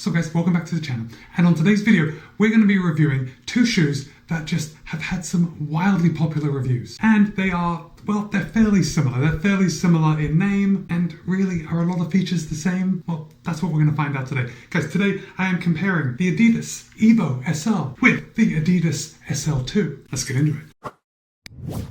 So guys, welcome back to the channel, and on today's video we're going to be reviewing two shoes that just have had some wildly popular reviews, and they are, well, they're fairly similar. They're fairly similar in name, and really are a lot of features the same. Well, that's what we're going to find out today. Guys, today I am comparing the ADIDAS EVO SL with the ADIDAS SL2. Let's get into it.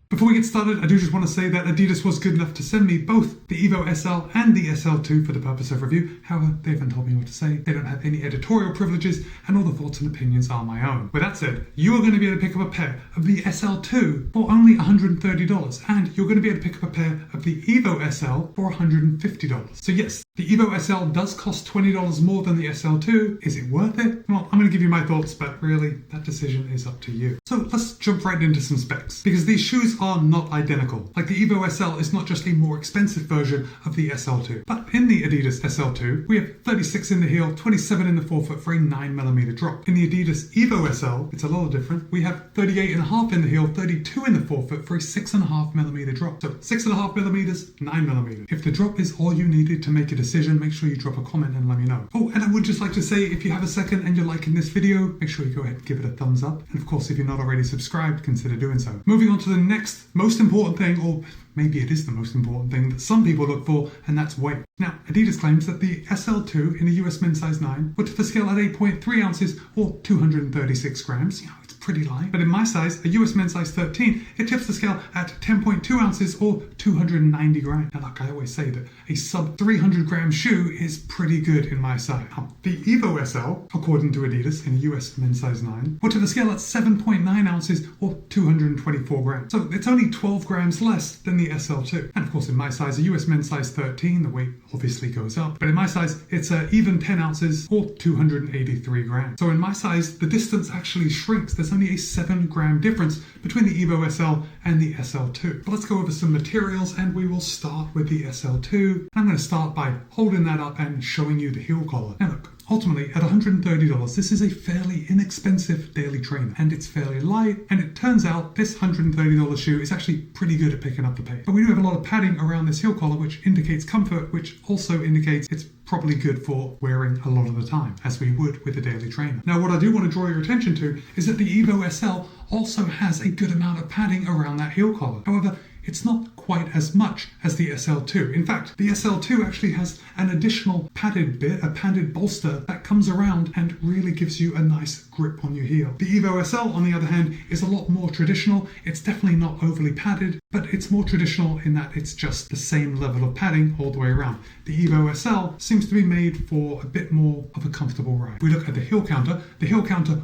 Before we get started, I do just want to say that Adidas was good enough to send me both the EVO SL and the SL2 for the purpose of review. However, they haven't told me what to say. They don't have any editorial privileges, and all the thoughts and opinions are my own. With that said, you are going to be able to pick up a pair of the SL2 for only $130, and you're going to be able to pick up a pair of the EVO SL for $150. So yes, the EVO SL does cost $20 more than the SL2. Is it worth it? Well, I'm going to give you my thoughts, but really, that decision is up to you. So let's jump right into some specs, because these shoes are not identical. Like the EVO SL is not just a more expensive version of the SL2, but in the Adidas SL2, we have 36 in the heel, 27 in the forefoot for a 9mm drop. In the Adidas EVO SL, it's a little different. We have 38.5 in the heel, 32 in the forefoot for a 6.5mm drop. So 6.5mm, 9mm. If the drop is all you needed to make a decision, make sure you drop a comment and let me know. Oh, and I would just like to say, if you have a second and you're liking this video, make sure you go ahead and give it a thumbs up. And of course, if you're not already subscribed, consider doing so. Moving on to the next most important thing, or maybe it is the most important thing that some people look for, and that's weight. Now, Adidas claims that the SL2 in a US men's size 9 would tip the scale at 8.3 ounces or 236 grams. You know, it's pretty light. But in my size, a US men's size 13, it tips the scale at 10.2 ounces or 290 grams. Now, like I always say, that a sub 300 gram shoe is pretty good in my size. Now, the EVO SL, according to Adidas, in a US men's size 9, would tip the scale at 7.9 ounces or 224 grams. So it's only 12 grams less than the SL2. And of course, in my size, a US men's size 13, the weight obviously goes up. But in my size, it's even 10 ounces or 283 grams. So in my size, the distance actually shrinks. There's only a 7 gram difference between the EVO SL and the SL2. But let's go over some materials, and we will start with the SL2. I'm going to start by holding that up and showing you the heel collar. Now look, ultimately, at $130, this is a fairly inexpensive daily trainer, and it's fairly light, and it turns out this $130 shoe is actually pretty good at picking up the pace. But we do have a lot of padding around this heel collar, which indicates comfort, which also indicates it's probably good for wearing a lot of the time, as we would with a daily trainer. Now, what I do want to draw your attention to is that the EVO SL also has a good amount of padding around that heel collar. However, it's not quite as much as the SL2. In fact, the SL2 actually has an additional padded bit, a padded bolster that comes around and really gives you a nice grip on your heel. The EVO SL, on the other hand, is a lot more traditional. It's definitely not overly padded, but it's more traditional in that it's just the same level of padding all the way around. The EVO SL seems to be made for a bit more of a comfortable ride. If we look at the heel counter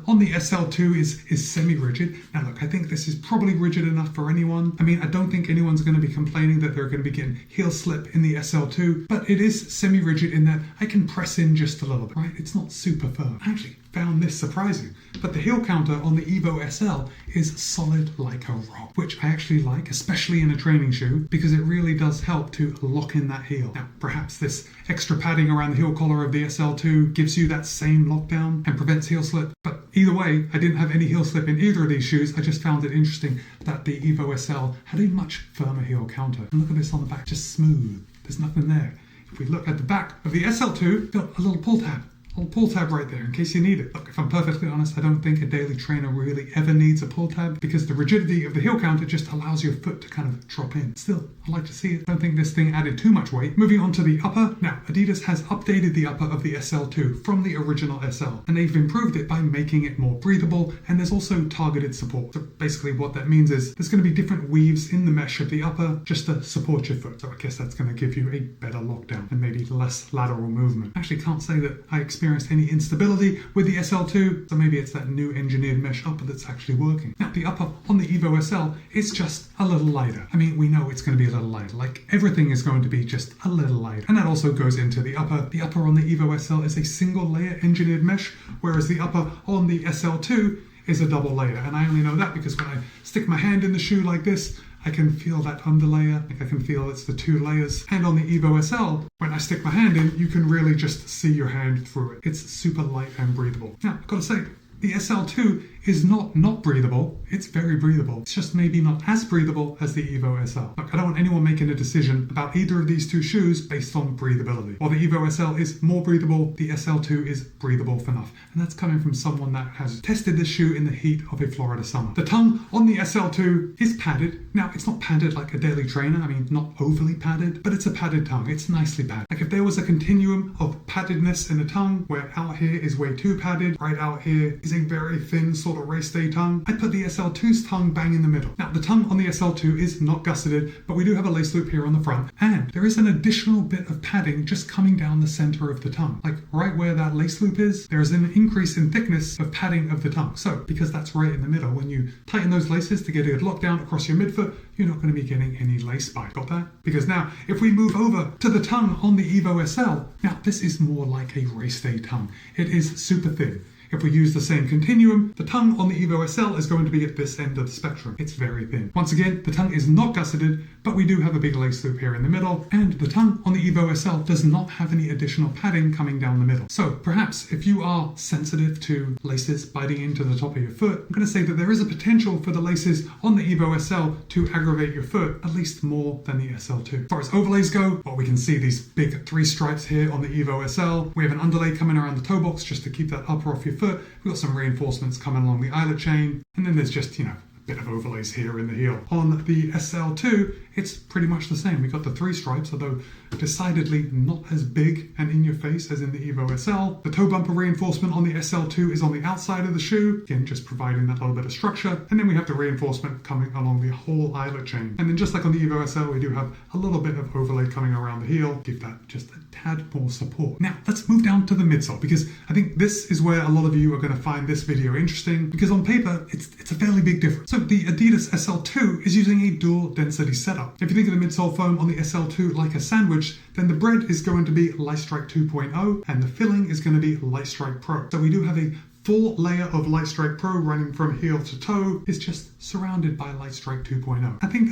on the SL2 is semi-rigid. Now look, I think this is probably rigid enough for anyone. I mean, I don't think anyone's going to be complaining that they're going to be getting heel slip in the SL2, but it is semi-rigid in that I can press in just a little bit, right? It's not super firm. I actually found this surprising, but the heel counter on the EVO SL is solid like a rock, which I actually like, especially in a training shoe, because it really does help to lock in that heel. Now, perhaps this extra padding around the heel collar of the SL2 gives you that same lockdown and prevents heel slip, but either way, I didn't have any heel slip in either of these shoes. I just found it interesting that the EVO SL had a much firmer heel counter. And look at this on the back, just smooth. There's nothing there. If we look at the back of the SL2, got a little pull tab. A little pull tab right there in case you need it. Look, if I'm perfectly honest, I don't think a daily trainer really ever needs a pull tab, because the rigidity of the heel counter just allows your foot to kind of drop in. Still, I like to see it. I don't think this thing added too much weight. Moving on to the upper. Now, Adidas has updated the upper of the SL2 from the original SL, and they've improved it by making it more breathable, and there's also targeted support. So basically what that means is there's going to be different weaves in the mesh of the upper just to support your foot. So I guess that's going to give you a better lockdown and maybe less lateral movement. I actually can't say that I experienced any instability with the SL2, so maybe it's that new engineered mesh upper that's actually working. Now, the upper on the EVO SL is just a little lighter. I mean, we know it's going to be a little lighter. Like, everything is going to be just a little lighter. And that also goes into the upper. The upper on the EVO SL is a single layer engineered mesh, whereas the upper on the SL2 is a double layer. And I only know that because when I stick my hand in the shoe like this, I can feel that underlayer, like I can feel it's the 2 layers. And on the EVO SL, when I stick my hand in, you can really just see your hand through it. It's super light and breathable. Now, I've got to say, the SL2 is not breathable. It's very breathable. It's just maybe not as breathable as the EVO SL. Look, I don't want anyone making a decision about either of these two shoes based on breathability. While the EVO SL is more breathable, the SL2 is breathable for enough. And that's coming from someone that has tested this shoe in the heat of a Florida summer. The tongue on the SL2 is padded. Now, it's not padded like a daily trainer. I mean, not overly padded, but it's a padded tongue. It's nicely padded. Like if there was a continuum of paddedness in the tongue, where out here is way too padded, right out here is a very thin sort of race day tongue, I'd put the SL2's tongue bang in the middle. Now, the tongue on the SL2 is not gusseted, but we do have a lace loop here on the front, and there is an additional bit of padding just coming down the center of the tongue. Like right where that lace loop is, there is an increase in thickness of padding of the tongue. So, because that's right in the middle, when you tighten those laces to get it locked down across your midfoot, you're not going to be getting any lace bite. Got that? Because now, if we move over to the tongue on the EVO SL, now this is more like a race day tongue. It is super thin. If we use the same continuum, the tongue on the EVO SL is going to be at this end of the spectrum. It's very thin. Once again, the tongue is not gusseted, but we do have a big lace loop here in the middle, and the tongue on the EVO SL does not have any additional padding coming down the middle. So perhaps if you are sensitive to laces biting into the top of your foot, I'm going to say that there is a potential for the laces on the EVO SL to aggravate your foot at least more than the SL2. As far as overlays go, well, we can see these big 3 stripes here on the EVO SL. We have an underlay coming around the toe box just to keep that upper off your foot. We've got some reinforcements coming along the eyelet chain, and then there's just, a bit of overlays here in the heel. On the SL2, it's pretty much the same. We got the 3 stripes, although decidedly not as big and in your face as in the EVO SL. The toe bumper reinforcement on the SL2 is on the outside of the shoe, again just providing that little bit of structure, and then we have the reinforcement coming along the whole eyelet chain. And then just like on the EVO SL, we do have a little bit of overlay coming around the heel, give that just a tad more support. Now let's move down to the midsole, because I think this is where a lot of you are going to find this video interesting, because on paper it's a fairly big difference. So the Adidas SL2 is using a dual density setup. If you think of the midsole foam on the SL2 like a sandwich, then the bread is going to be Lightstrike 2.0 and the filling is going to be Lightstrike Pro. So we do have a full layer of Lightstrike Pro running from heel to toe. Is just surrounded by Lightstrike 2.0. I think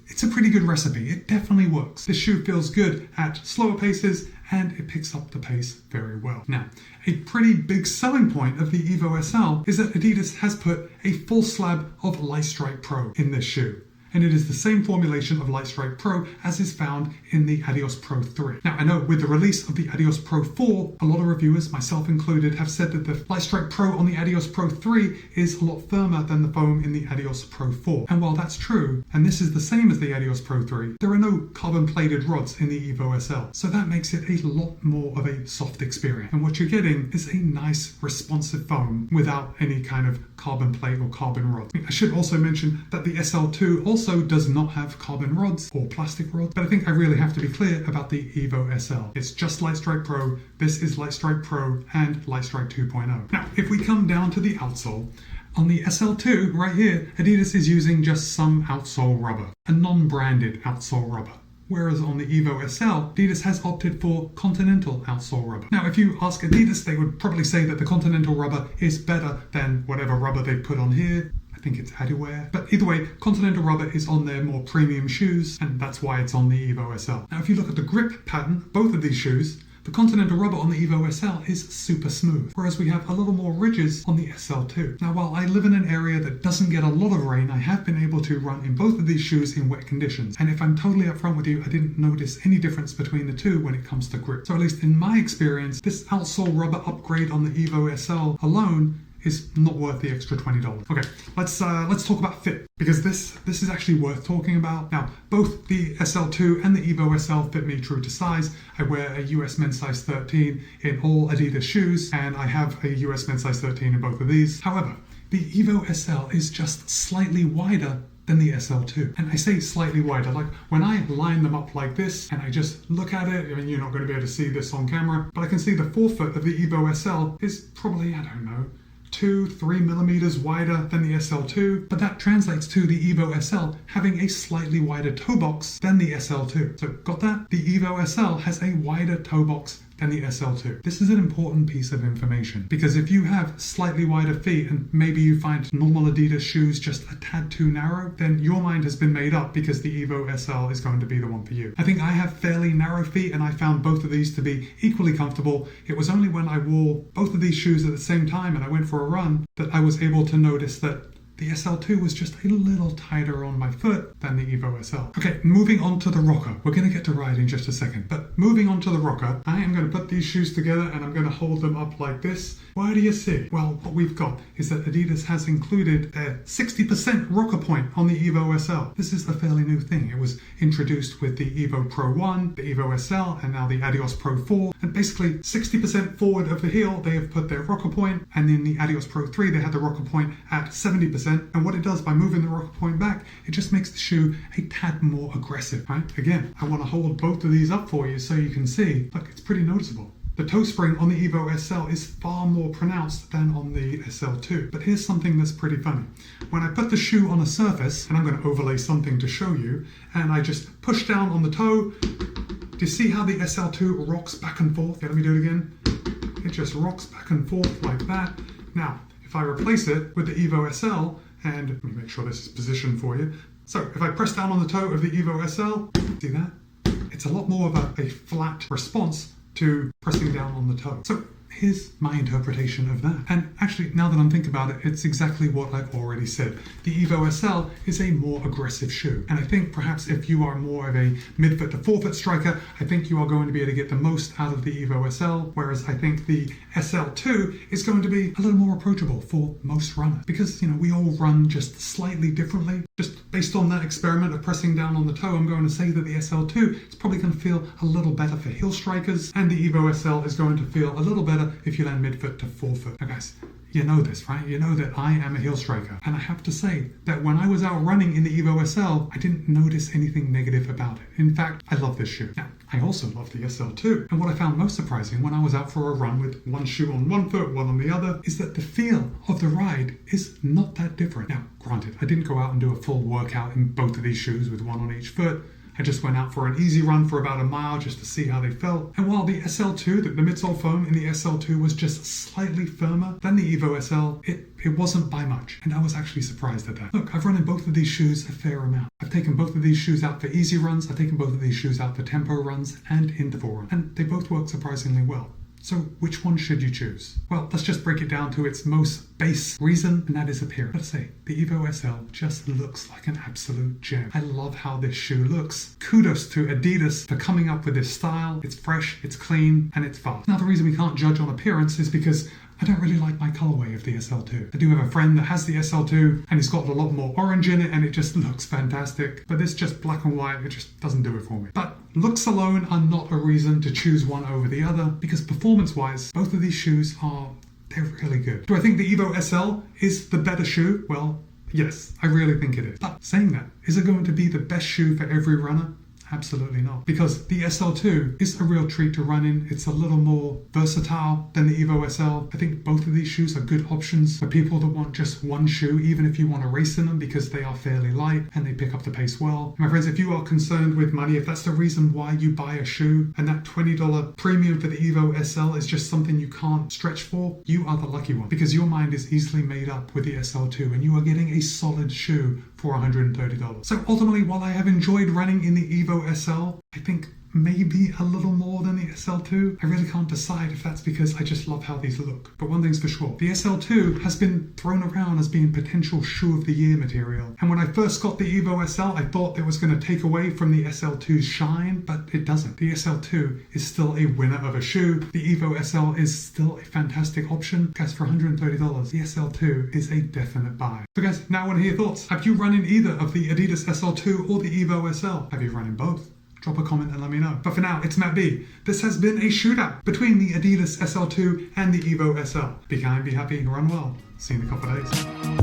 it's a pretty good recipe. It definitely works. This shoe feels good at slower paces and it picks up the pace very well. Now, a pretty big selling point of the EVO SL is that Adidas has put a full slab of Lightstrike Pro in this shoe. And it is the same formulation of Lightstrike Pro as is found in the Adios Pro 3. Now, I know with the release of the Adios Pro 4, a lot of reviewers, myself included, have said that the Lightstrike Pro on the Adios Pro 3 is a lot firmer than the foam in the Adios Pro 4. And while that's true, and this is the same as the Adios Pro 3, there are no carbon-plated rods in the EVO SL. So that makes it a lot more of a soft experience. And what you're getting is a nice, responsive foam without any kind of carbon plate or carbon rods. I should also mention that the SL2 also does not have carbon rods or plastic rods, but I think I really have to be clear about the EVO SL. It's just Lightstrike Pro, this is Lightstrike Pro and Lightstrike 2.0. Now, if we come down to the outsole, on the SL2 right here, Adidas is using just some outsole rubber, a non-branded outsole rubber. Whereas on the EVO SL, Adidas has opted for Continental outsole rubber. Now, if you ask Adidas, they would probably say that the Continental rubber is better than whatever rubber they put on here. I think it's Adiwear. But either way, Continental rubber is on their more premium shoes, and that's why it's on the EVO SL. Now, if you look at the grip pattern, both of these shoes, the Continental rubber on the EVO SL is super smooth, whereas we have a little more ridges on the SL2. Now, while I live in an area that doesn't get a lot of rain, I have been able to run in both of these shoes in wet conditions. And if I'm totally upfront with you, I didn't notice any difference between the two when it comes to grip. So at least in my experience, this outsole rubber upgrade on the EVO SL alone is not worth the extra $20. Okay, let's talk about fit, because this is actually worth talking about. Now, both the SL2 and the EVO SL fit me true to size. I wear a US men's size 13 in all Adidas shoes, and I have a US men's size 13 in both of these. However, the EVO SL is just slightly wider than the SL2. And I say slightly wider, like when I line them up like this and I just look at it, I mean, you're not going to be able to see this on camera, but I can see the forefoot of the EVO SL is probably, I don't know, 2-3 millimeters wider than the SL2, but that translates to the EVO SL having a slightly wider toe box than the SL2. So got that? The EVO SL has a wider toe box than the SL2. This is an important piece of information because if you have slightly wider feet and maybe you find normal Adidas shoes just a tad too narrow, then your mind has been made up because the Evo SL is going to be the one for you. I think I have fairly narrow feet and I found both of these to be equally comfortable. It was only when I wore both of these shoes at the same time and I went for a run that I was able to notice that the SL2 was just a little tighter on my foot than the Evo SL. Okay, moving on to the rocker. We're going to get to ride in just a second, but moving on to the rocker, I am going to put these shoes together and I'm going to hold them up like this. What do you see? Well, what we've got is that Adidas has included a 60% rocker point on the Evo SL. This is a fairly new thing. It was introduced with the Evo Pro 1, the Evo SL, and now the Adios Pro 4. And basically 60% forward of the heel, they have put their rocker point, and in the Adios Pro 3, they had the rocker point at 70%. And what it does by moving the rocker point back, it just makes the shoe a tad more aggressive, right? Again, I want to hold both of these up for you so you can see. Look, it's pretty noticeable. The toe spring on the Evo SL is far more pronounced than on the SL2. But here's something that's pretty funny. When I put the shoe on a surface, and I'm going to overlay something to show you, and I just push down on the toe, do you see how the SL2 rocks back and forth? Yeah, let me do it again. It just rocks back and forth like that. Now, if I replace it with the Evo SL, and let me make sure this is positioned for you. So if I press down on the toe of the Evo SL, see that? It's a lot more of a flat response to pressing down on the toe. So here's my interpretation of that. And actually, now that I'm thinking about it, it's exactly what I've already said. The Evo SL is a more aggressive shoe. And I think perhaps if you are more of a mid-foot to forefoot striker, I think you are going to be able to get the most out of the Evo SL, whereas I think the SL2 is going to be a little more approachable for most runners. Because, you know, we all run just slightly differently. Just based on that experiment of pressing down on the toe, I'm going to say that the SL2 is probably going to feel a little better for heel strikers, and the Evo SL is going to feel a little better if you land midfoot to forefoot. Now guys, you know this, right? You know that I am a heel striker. And I have to say that when I was out running in the Evo SL, I didn't notice anything negative about it. In fact, I love this shoe. Now, I also love the SL2. And what I found most surprising when I was out for a run with one shoe on one foot, one on the other, is that the feel of the ride is not that different. Now, granted, I didn't go out and do a full workout in both of these shoes with one on each foot. I just went out for an easy run for about a mile just to see how they felt. And while the SL2, the midsole foam in the SL2 was just slightly firmer than the Evo SL, it wasn't by much. And I was actually surprised at that. Look, I've run in both of these shoes a fair amount. I've taken both of these shoes out for easy runs. I've taken both of these shoes out for tempo runs and interval runs. And they both work surprisingly well. So which one should you choose? Well, let's just break it down to its most base reason, and that is appearance. Let's say the Evo SL just looks like an absolute gem. I love how this shoe looks. Kudos to Adidas for coming up with this style. It's fresh, it's clean, and it's fast. Now, the reason we can't judge on appearance is because I don't really like my colorway of the SL2. I do have a friend that has the SL2 and he's got a lot more orange in it and it just looks fantastic. But this just black and white, it just doesn't do it for me. But looks alone are not a reason to choose one over the other because performance-wise, both of these shoes they're really good. Do I think the Evo SL is the better shoe? Well, yes, I really think it is. But saying that, is it going to be the best shoe for every runner? Absolutely not. Because the SL2 is a real treat to run in. It's a little more versatile than the Evo SL. I think both of these shoes are good options for people that want just one shoe, even if you want to race in them because they are fairly light and they pick up the pace well. My friends, if you are concerned with money, if that's the reason why you buy a shoe and that $20 premium for the Evo SL is just something you can't stretch for, you are the lucky one because your mind is easily made up with the SL2 and you are getting a solid shoe for $130. So ultimately, while I have enjoyed running in the Evo SL, I think maybe a little more than the SL2. I really can't decide if that's because I just love how these look. But one thing's for sure, the SL2 has been thrown around as being potential shoe of the year material. And when I first got the Evo SL, I thought it was going to take away from the SL2's shine, but it doesn't. The SL2 is still a winner of a shoe. The Evo SL is still a fantastic option. Guys, for $130, the SL2 is a definite buy. So guys, now I want to hear your thoughts. Have you run in either of the Adidas SL2 or the Evo SL? Have you run in both? Drop a comment and let me know. But for now, it's Matt B. This has been a shootout between the Adidas SL2 and the Evo SL. Be kind, be happy, run well. See you in a couple of days.